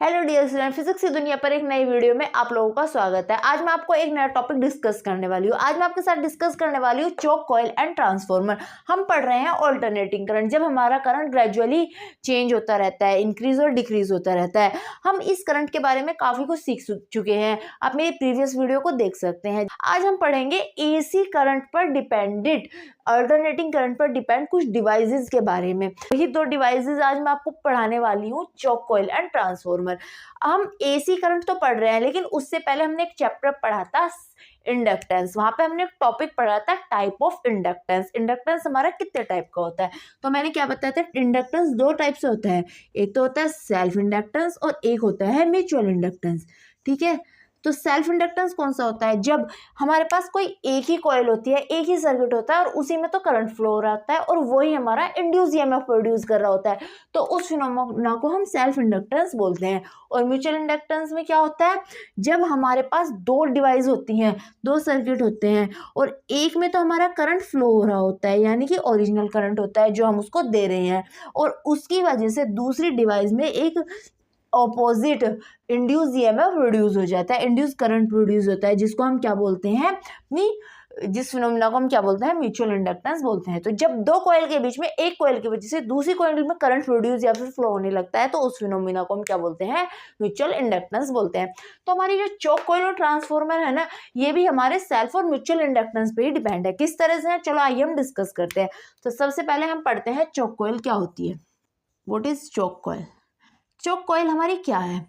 Hello dear student, physics की दुनिया पर एक नई वीडियो में आप लोगों का स्वागत है। आज मैं आपको एक नया टॉपिक डिस्कस करने वाली हूँ। आज मैं आपके साथ डिस्कस करने वाली हूँ चोक कॉइल एंड ट्रांसफार्मर। हम पढ़ रहे हैं ऑल्टरनेटिंग करंट। जब हमारा करंट ग्रेजुअली चेंज होता रहता है, इंक्रीज और डिक्रीज होता रहता है। हम इस करंट के बारे में काफी कुछ सीख चुके हैं, आप मेरी प्रीवियस वीडियो को देख सकते हैं। आज हम पढ़ेंगे एसी करंट पर डिपेंडेंट, अल्टरनेटिंग करंट पर डिपेंड कुछ डिवाइसेस के बारे में। वही दो डिवाइसेस आज मैं आपको पढ़ाने वाली हूँ, चोक कॉइल एंड ट्रांसफार्मर। हम एसी करंट तो पढ़ रहे हैं, लेकिन उससे पहले हमने एक चैप्टर पढ़ा था इंडक्टेंस। वहां पे हमने एक टॉपिक पढ़ा था टाइप ऑफ इंडक्टेंस। इंडक्टेंस हमारा कितने टाइप का होता है, तो मैंने क्या बताया था, इंडक्टेंस दो टाइप से होता है। एक तो होता है सेल्फ इंडक्टेंस और एक होता है म्यूचुअल इंडक्टेंस। ठीक है, तो सेल्फ इंडक्टेंस कौन सा होता है, जब हमारे पास कोई एक ही कॉइल होती है, एक ही सर्किट होता है और उसी में तो करंट फ्लो हो रहा है और वही हमारा इंड्यूस ईएमएफ प्रोड्यूस कर रहा होता है, तो उस फिनोमेना को हम सेल्फ इंडक्टेंस बोलते हैं। और म्यूचुअल इंडक्टेंस में क्या होता है, जब हमारे पास दो डिवाइस होती हैं, दो सर्किट होते हैं और एक में तो हमारा करंट फ्लो हो रहा होता है, यानी कि ओरिजिनल करंट होता है जो हम उसको दे रहे हैं, और उसकी वजह से दूसरी डिवाइस में एक ऑपोजिट इंड्यूस ईएमएफ प्रोड्यूस हो जाता है, इंड्यूस करंट प्रोड्यूस होता है, जिसको हम क्या बोलते हैं, जिस फिनोमेना को हम क्या बोलते हैं, म्यूचुअल इंडक्टेंस बोलते हैं। तो जब दो कॉइल के बीच में एक कॉइल की वजह से दूसरी कॉइल में करंट प्रोड्यूस या फिर फ्लो होने लगता है, तो उस फिनोमेना को हम क्या बोलते हैं, म्यूचुअल इंडक्टेंस बोलते हैं। तो हमारी जो चोक कॉइल और ट्रांसफार्मर है ना, ये भी हमारे सेल्फ और म्यूचुअल इंडक्टेंस पे ही डिपेंड है। किस तरह से है, चलो आइए हम डिस्कस करते हैं। तो सबसे पहले हम पढ़ते हैं चोक कॉइल क्या होती है। What is choke coil? Choke coil हमारी क्या है,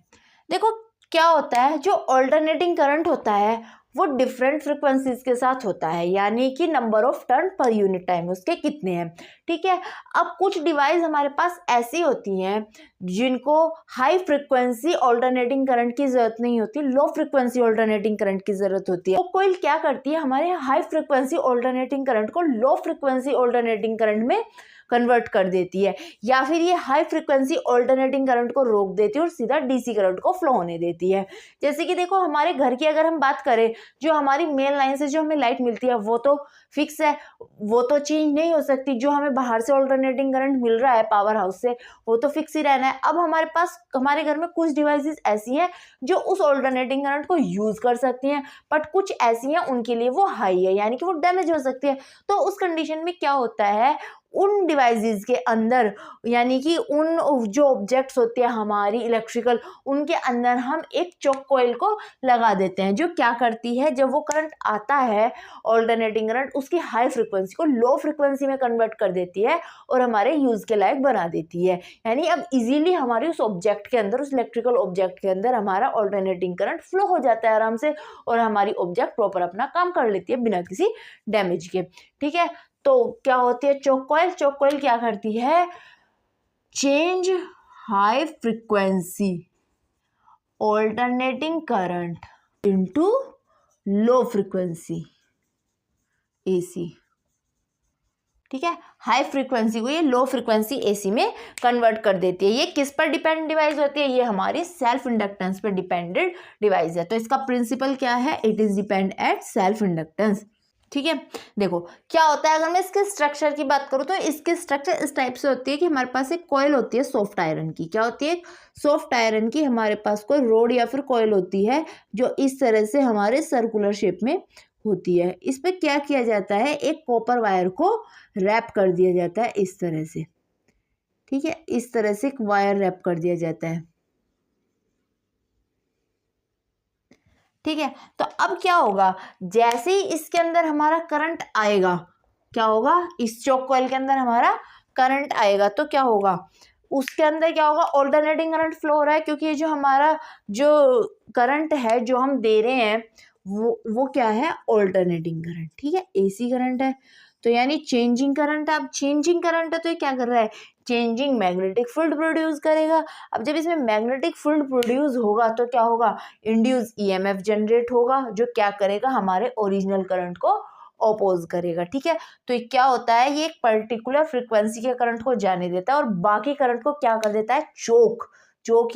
देखो क्या होता है, जो ऑल्टरनेटिंग करंट होता है वो डिफरेंट फ्रिक्वेंसीज के साथ होता है, यानी कि number of turn per unit time उसके कितने हैं। ठीक है, अब कुछ डिवाइस हमारे पास ऐसी होती हैं जिनको हाई फ्रिक्वेंसी ऑल्टरनेटिंग करंट की जरूरत नहीं होती, लो फ्रिक्वेंसी ऑल्टरनेटिंग करंट की जरूरत होती है। तो कॉइल क्या करती है, हमारे हाई फ्रिक्वेंसी ऑल्टरनेटिंग करंट को लो फ्रिक्वेंसी ऑल्टरनेटिंग करंट में कन्वर्ट कर देती है, या फिर ये हाई फ्रिक्वेंसी ऑल्टरनेटिंग करंट को रोक देती है और सीधा डीसी करंट को फ्लो होने देती है। जैसे कि देखो, हमारे घर की अगर हम बात करें, जो हमारी मेन लाइन से जो हमें लाइट मिलती है वो तो फिक्स है, वो तो चेंज नहीं हो सकती। जो हमें बाहर से ऑल्टरनेटिंग करंट मिल रहा है पावर हाउस से, वो तो फिक्स ही रहना है। अब हमारे पास हमारे घर में कुछ डिवाइसेस ऐसी हैं जो उस ऑल्टरनेटिंग करंट को यूज कर सकती हैं, बट कुछ ऐसी हैं उनके लिए वो हाई है, यानी कि वो डैमेज हो सकती है। तो उस कंडीशन में क्या होता है, उन डिवाइसेस के अंदर, यानी कि उन जो ऑब्जेक्ट्स होते हैं हमारी इलेक्ट्रिकल, उनके अंदर हम एक चोक कॉइल को लगा देते हैं, जो क्या करती है, जब वो करंट आता है ऑल्टरनेटिंग करंट, उसकी हाई फ्रिक्वेंसी को लो फ्रिक्वेंसी में कन्वर्ट कर देती है और हमारे यूज के लायक बना देती है। यानी अब इजीली हमारी उस ऑब्जेक्ट के अंदर, उस इलेक्ट्रिकल ऑब्जेक्ट के अंदर हमारा ऑल्टरनेटिंग करंट फ्लो हो जाता है आराम से, और हमारी ऑब्जेक्ट प्रॉपर अपना काम कर लेती है बिना किसी डैमेज के। ठीक है, तो क्या होती है चोक कॉइल? चोक कॉइल क्या करती है, change high frequency alternating current into low frequency AC. ठीक है, हाई फ्रीक्वेंसी को ये लो फ्रीक्वेंसी एसी में कन्वर्ट कर देती है। ये किस पर डिपेंडेंट डिवाइस होती है, ये हमारी सेल्फ इंडक्टेंस पर डिपेंडेंट डिवाइस है। तो इसका प्रिंसिपल क्या है, it is depend eight self inductance. ठीक है, देखो क्या होता है, अगर मैं इसके स्ट्रक्चर की बात करूँ तो इसके स्ट्रक्चर इस टाइप से होती है कि हमारे पास एक कॉइल होती है सॉफ्ट आयरन की। क्या होती है, सॉफ्ट आयरन की। हमारे पास कोई रोड या फिर कॉइल होती है जो इस तरह से हमारे सर्कुलर शेप में होती है। इस पर क्या किया जाता है, एक कॉपर वायर को रैप कर दिया जाता है इस तरह से। ठीक है, इस तरह से एक वायर रैप कर दिया जाता है। ठीक है, तो अब क्या होगा, जैसे ही इसके अंदर हमारा करंट आएगा, क्या होगा, इस चोक कॉइल के अंदर हमारा करंट आएगा, तो क्या होगा, उसके अंदर क्या होगा, ऑल्टरनेटिंग करंट फ्लो हो रहा है, क्योंकि ये जो हमारा जो करंट है जो हम दे रहे हैं वो क्या है, ऑल्टरनेटिंग करंट। ठीक है, एसी करंट है, तो यानी चेंजिंग करंट है। अब चेंजिंग करंट है तो ये क्या कर रहा है, चेंजिंग मैग्नेटिक फील्ड प्रोड्यूस करेगा। अब जब इसमें मैग्नेटिक फील्ड प्रोड्यूस होगा तो क्या होगा, इंड्यूस ईएमएफ जनरेट होगा, जो क्या करेगा, हमारे ओरिजिनल करंट को अपोज करेगा। ठीक है, तो ये क्या होता है, ये एक पर्टिकुलर फ्रीक्वेंसी के करंट को जाने देता है और बाकी करंट को क्या कर देता है, चोक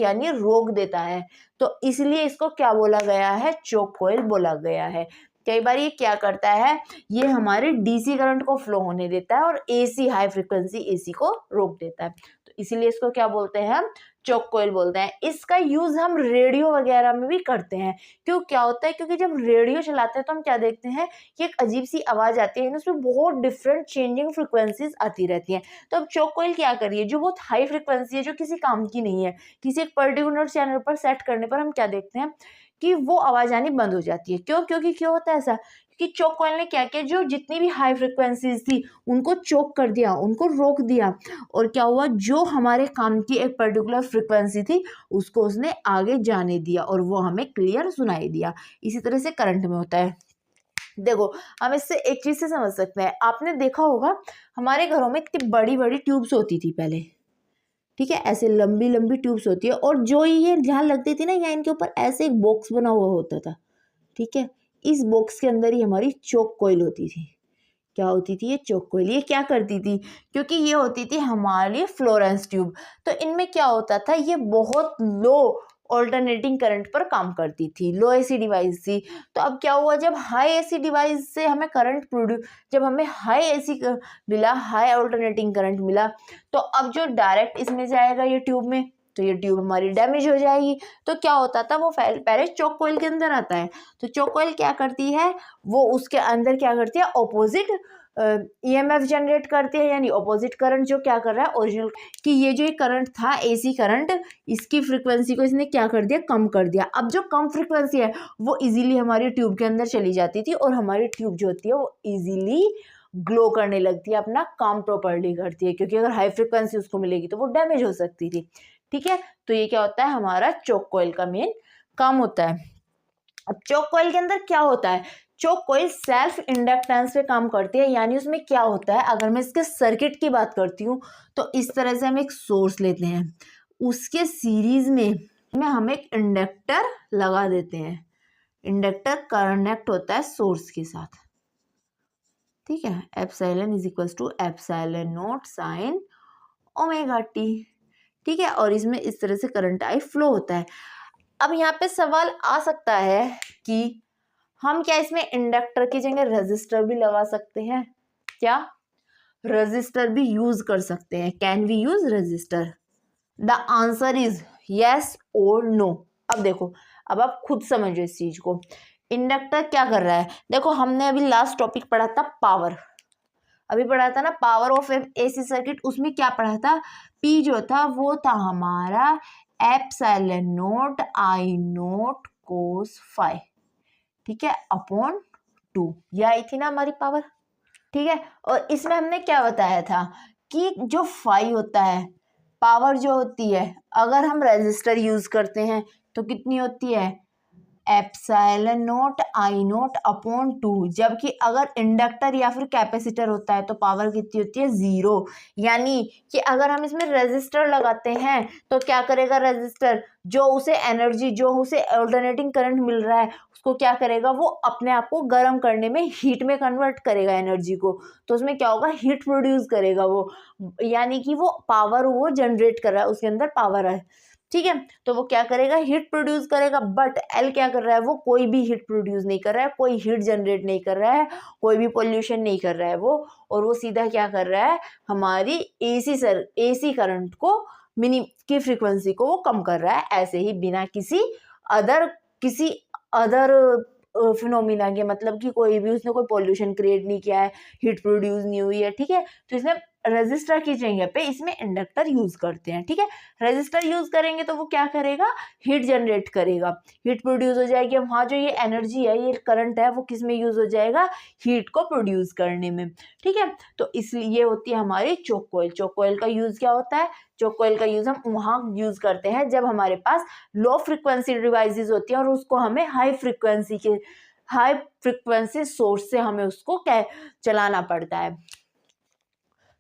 यानी रोक देता है। तो इसलिए इसको क्या बोला गया है, चोक कॉइल बोला गया है। कई बार ये क्या करता है, ये हमारे डीसी करंट को फ्लो होने देता है और एसी हाई फ्रिक्वेंसी एसी को रोक देता है। तो इसीलिए इसको क्या बोलते हैं हम, चोक कॉइल बोलते हैं। इसका यूज हम रेडियो वगैरह में भी करते हैं। क्यों, क्या होता है, क्योंकि जब रेडियो चलाते हैं तो हम क्या देखते हैं कि एक अजीब सी आवाज आती है, उसमें बहुत डिफरेंट चेंजिंग फ्रिक्वेंसीज आती रहती हैं। तो अब चोक कॉइल क्या करिए, जो बहुत हाई फ्रिक्वेंसी है, जो किसी काम की नहीं है, किसी एक पर्टिकुलर चैनल पर सेट करने पर हम क्या देखते हैं कि वो आवाज आनी बंद हो जाती है। क्यों, क्योंकि क्यों होता है ऐसा, कि चोक कॉइल ने क्या किया, जो जितनी भी हाई फ्रिक्वेंसीज थी उनको चोक कर दिया, उनको रोक दिया, और क्या हुआ, जो हमारे काम की एक पर्टिकुलर फ्रिक्वेंसी थी उसको उसने आगे जाने दिया और वो हमें क्लियर सुनाई दिया। इसी तरह से करंट में होता है। देखो, हम इससे एक चीज से समझ सकते हैं, आपने देखा होगा हमारे घरों में इतनी बड़ी बड़ी ट्यूब्स होती थी पहले, ठीक है, ऐसे लंबी लंबी ट्यूब्स होती है, और जो ये जहाँ लगती थी ना, यहाँ इनके ऊपर ऐसे एक बॉक्स बना हुआ होता था, ठीक है, इस बॉक्स के अंदर ही हमारी चोक कॉइल होती थी। क्या होती थी, ये चोक कॉइल। ये क्या करती थी, क्योंकि ये होती थी हमारी फ्लोरेंस ट्यूब, तो इनमें क्या होता था, ये बहुत लो ऑल्टरनेटिंग करंट पर काम करती थी, लो एसी डिवाइस थी। तो अब क्या हुआ, जब हाई एसी डिवाइस से हमें करंट प्रोड्यूस, जब हमें हाई एसी मिला, हाई ऑल्टरनेटिंग करंट मिला, तो अब जो डायरेक्ट इसमें जाएगा ये ट्यूब में, तो ये ट्यूब हमारी डैमेज हो जाएगी। तो क्या होता था, वो पहले चोक कॉइल के अंदर आता है, तो चोक कॉइल क्या करती है, वो उसके अंदर क्या करती है, ऑपोजिट ईएमएफ जनरेट करती है, यानी ऑपोजिट करंट जो क्या कर रहा है ओरिजिनल, कि ये जो करंट था एसी करंट, इसकी फ्रीक्वेंसी को इसने क्या कर दिया, कम कर दिया। अब जो कम फ्रीक्वेंसी है वो इजीली हमारी ट्यूब के अंदर चली जाती थी, और हमारी ट्यूब जो होती है वो इजीली ग्लो करने लगती है, अपना काम प्रॉपर्ली करती है, क्योंकि अगर हाई फ्रिक्वेंसी उसको मिलेगी तो वो डैमेज हो सकती थी। ठीक है, तो ये क्या होता है, हमारा चोक कॉइल का मेन काम होता है। अब चोक कॉइल के अंदर क्या होता है, चोक कॉइल सेल्फ इंडक्टेंस पे काम करती है, यानी उसमें क्या होता है, अगर मैं इसके सर्किट की बात करती हूँ तो इस तरह से हम एक सोर्स लेते हैं, उसके सीरीज में हम एक इंडक्टर लगा देते हैं, इंडक्टर कनेक्ट होता है सोर्स के साथ, ठीक है, epsilon is equal to epsilon not sine omega t, ठीक है, और इसमें इस तरह से करंट आई फ्लो होता है। अब यहाँ पे सवाल आ सकता है कि हम क्या इसमें इंडक्टर की जगह रेजिस्टर भी लगा सकते हैं, क्या रेजिस्टर भी यूज कर सकते हैं, can we use resistor, the answer is yes और नो। अब देखो, अब आप खुद समझो इस चीज को, इंडक्टर क्या कर रहा है, देखो हमने अभी लास्ट टॉपिक पढ़ा था पावर, अभी पढ़ा था ना पावर ऑफ एसी सर्किट, उसमें क्या पढ़ा था, पी जो था वो था हमारा epsilon not I not cos phi, ठीक है, अपॉन 2, ये आई थी ना हमारी पावर, ठीक है। और इसमें हमने क्या बताया था कि जो फाई होता है, पावर जो होती है, अगर हम रेजिस्टर यूज करते हैं तो कितनी होती है, epsilon not I not upon 2, जबकि अगर इंडक्टर या फिर कैपेसिटर होता है तो पावर कितनी होती है, 0। यानी कि अगर हम इसमें रेजिस्टर लगाते हैं तो क्या करेगा रेजिस्टर, जो उसे एनर्जी, जो उसे अल्टरनेटिंग करंट मिल रहा है उसको क्या करेगा, वो अपने आप को गर्म करने में, हीट में कन्वर्ट करेगा एनर्जी को, तो उसमें क्या होगा, हीट प्रोड्यूस करेगा वो, यानी कि वो पावर वो जनरेट कर रहा है, उसके अंदर पावर है, ठीक है, तो वो क्या करेगा, हीट प्रोड्यूस करेगा। बट एल क्या कर रहा है, वो कोई भी हीट प्रोड्यूस नहीं कर रहा है, कोई हीट जनरेट नहीं कर रहा है, कोई भी पोल्यूशन नहीं कर रहा है वो, और वो सीधा क्या कर रहा है, हमारी एसी करंट को की फ्रीक्वेंसी को वो कम कर रहा है, ऐसे ही बिना किसी अदर फिनोमिना के, मतलब कि कोई भी उसने कोई पोल्यूशन क्रिएट नहीं किया है, हीट प्रोड्यूस नहीं हुई है, ठीक है, तो इसने रेजिस्टर की जगह पे इसमें इंडक्टर यूज करते हैं, ठीक है, रेजिस्टर यूज करेंगे तो वो क्या करेगा, हीट जनरेट करेगा, हीट प्रोड्यूस हो जाएगी, वहाँ जो ये एनर्जी है, ये करंट है, वो किस में यूज हो जाएगा, हीट को प्रोड्यूस करने में, ठीक है। तो इसलिए ये होती है हमारी चोक कॉइल। चोक कॉइल का यूज क्या होता है, चोक कॉइल का यूज हम वहाँ यूज करते हैं जब हमारे पास लो फ्रिक्वेंसी डिवाइसेस होती हैं और उसको हमें हाई फ्रिक्वेंसी सोर्स से हमें उसको चलाना पड़ता है।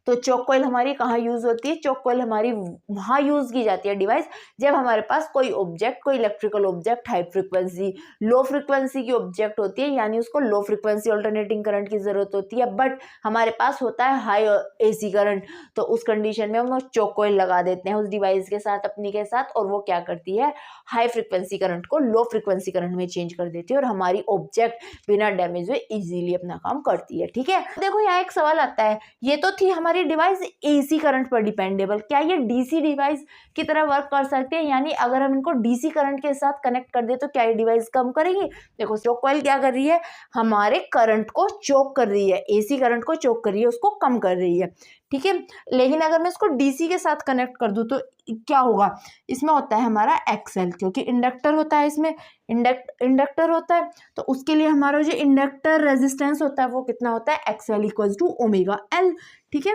तो चोक कॉइल हमारी कहाँ यूज होती है, चोक कॉइल हमारी वहाँ यूज की जाती है डिवाइस जब हमारे पास कोई ऑब्जेक्ट, कोई electrical object high frequency, low frequency की ऑब्जेक्ट होती है, यानी उसको लो फ्रिक्वेंसी अल्टरनेटिंग करंट की जरूरत होती है, बट हमारे पास होता है हाई एसी करंट, तो उस कंडीशन में हम चोक कॉइल लगा देते हैं उस डिवाइस के साथ, अपनी के साथ, और वो क्या करती है, हाई फ्रिक्वेंसी करंट को लो फ्रिक्वेंसी करंट में चेंज कर देती है और हमारी ऑब्जेक्ट बिना डैमेज हुए इजीली अपना काम करती है, ठीक है। देखो यहाँ एक सवाल आता है, ये तो थी हमारी ये डिवाइस एसी करंट पर डिपेंडेबल, क्या ये डीसी डिवाइस की तरह वर्क कर सकते हैं, यानी अगर हम इनको डीसी करंट के साथ कनेक्ट कर दे तो क्या ये डिवाइस कम करेगी। देखो चोक कॉइल क्या कर रही है, हमारे करंट को चोक कर रही है, एसी करंट को चोक कर रही है, उसको कम कर रही है, ठीक है। लेकिन अगर मैं इसको डीसी के साथ कनेक्ट कर दूं तो क्या होगा, इसमें होता है हमारा एक्सएल, क्योंकि इंडक्टर होता है, इसमें इंडक्टर होता है, तो उसके लिए हमारा जो इंडक्टर रेजिस्टेंस होता है वो कितना होता है, XL equals to omega L, ठीक है।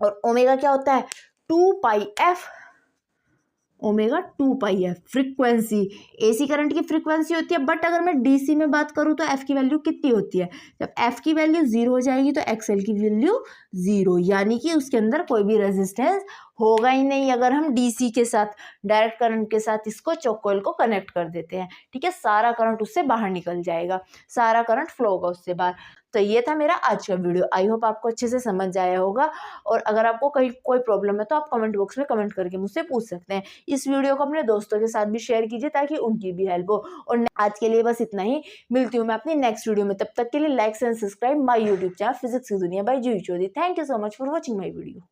और ओमेगा क्या होता है, 2πf, omega 2πf frequency, AC current की फ्रीक्वेंसी होती है। बट अगर मैं डीसी में बात करूँ तो एफ की वैल्यू कितनी होती है, जब एफ की वैल्यू 0 हो जाएगी तो एक्सएल की वैल्यू 0, यानी कि उसके अंदर कोई भी रेजिस्टेंस होगा ही नहीं अगर हम डीसी के साथ, डायरेक्ट करंट के साथ इसको चोक कॉइल को कनेक्ट कर देते हैं, ठीक है। सारा करंट उससे बाहर निकल जाएगा, सारा करंट फ्लो होगा उससे बाहर। तो ये था मेरा आज का वीडियो, आई होप आपको अच्छे से समझ आया होगा। और अगर आपको कहीं कोई प्रॉब्लम है तो आप कमेंट बॉक्स में कमेंट करके मुझसे पूछ सकते हैं। इस वीडियो को अपने दोस्तों के साथ भी शेयर कीजिए ताकि उनकी भी हेल्प हो। और आज के लिए बस इतना ही, मिलती हूँ मैं अपनी नेक्स्ट वीडियो में, तब तक के लिए like and subscribe my YouTube channel physics की दुनिया by Juhi Chaudhary. Thank you so much for watching my video.